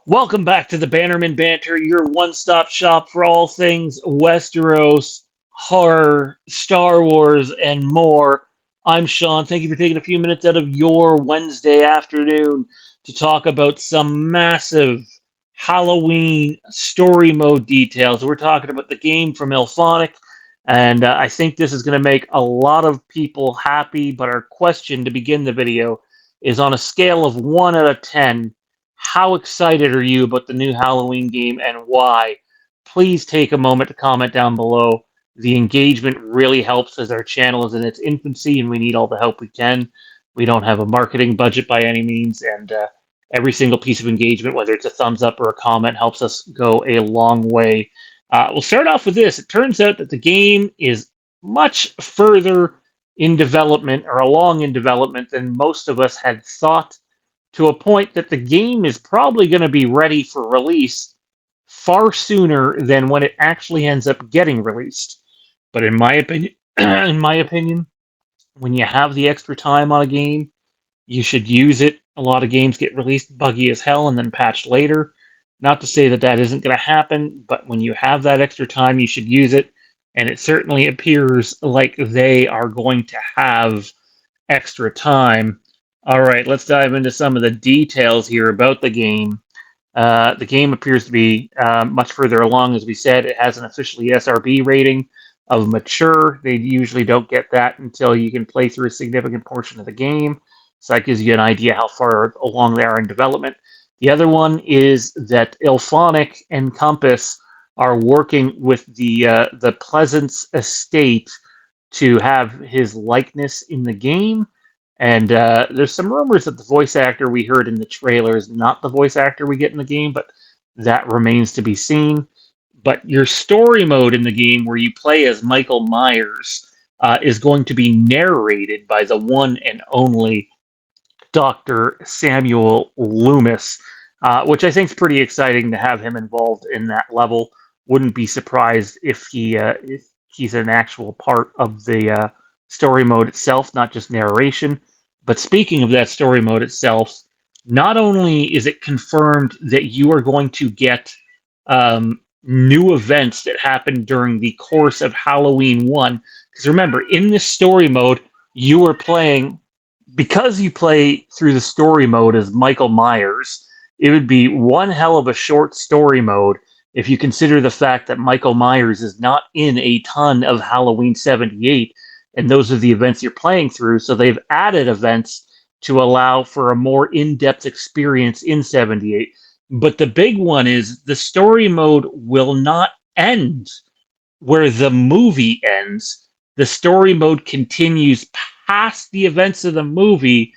Welcome back to the Bannerman Banter, your one-stop shop for all things Westeros, horror, Star Wars, and more. I'm Sean. Thank you for taking a few minutes out of your Wednesday afternoon to talk about some massive Halloween story mode details. We're talking about the game from Ilphonic, and I think this is going to make a lot of people happy, but our question to begin the video is on a scale of 1 out of 10, how excited are you about the new Halloween game and why? Please take a moment to comment down below. The engagement really helps as our channel is in its infancy and we need all the help we can. We don't have a marketing budget by any means, and every single piece of engagement, whether it's a thumbs up or a comment, helps us go a long way. We'll start off with this. It turns out that the game is much further in development or along in development than most of us had thought, to a point that the game is probably going to be ready for release far sooner than when it actually ends up getting released. But in my opinion, when you have the extra time on a game, you should use it. A lot of games get released buggy as hell and then patched later. Not to say that that isn't going to happen, but when you have that extra time, you should use it. And it certainly appears like they are going to have extra time. All right, let's dive into some of the details here about the game. The game appears to be much further along, as we said. It has an officially SRB rating of mature. They usually don't get that until you can play through a significant portion of the game. So that gives you an idea how far along they are in development. The other one is that Ilphonic and Compass are working with the Pleasance estate to have his likeness in the game. And there's some rumors that the voice actor we heard in the trailer is not the voice actor we get in the game, but that remains to be seen. But your story mode in the game, where you play as Michael Myers, is going to be narrated by the one and only Dr. Samuel Loomis, which I think is pretty exciting to have him involved in that level. Wouldn't be surprised if he's an actual part of the story mode itself, not just narration. But speaking of that story mode itself, not only is it confirmed that you are going to get new events that happen during the course of Halloween 1, because remember, in this story mode, you are playing, because you play through the story mode as Michael Myers, it would be one hell of a short story mode if you consider the fact that Michael Myers is not in a ton of Halloween 78, and those are the events you're playing through. So they've added events to allow for a more in-depth experience in 78. But the big one is the story mode will not end where the movie ends. The story mode continues past the events of the movie,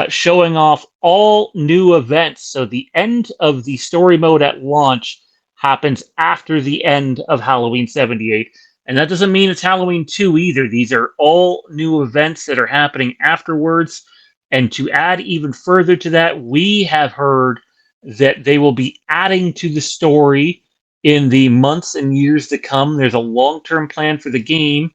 showing off all new events. So the end of the story mode at launch happens after the end of Halloween 78. And that doesn't mean it's Halloween 2 either. These are all new events that are happening afterwards. And to add even further to that, we have heard that they will be adding to the story in the months and years to come. There's a long-term plan for the game.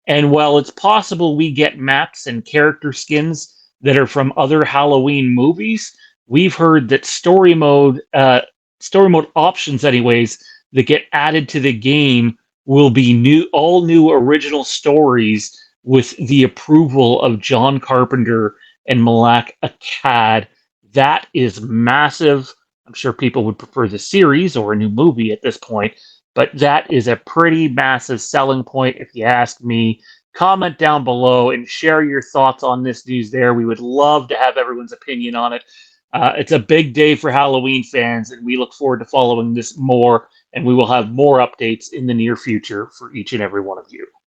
And while it's possible we get maps and character skins that are from other Halloween movies, we've heard that story mode options, anyways, that get added to the game will be all new original stories with the approval of John Carpenter and Malek Akkad. That is massive. I'm sure people would prefer the series or a new movie at this point, but that is a pretty massive selling point if you ask me. Comment down below and share your thoughts on this news there. We would love to have everyone's opinion on it. It's a big day for Halloween fans, and we look forward to following this more, and we will have more updates in the near future for each and every one of you.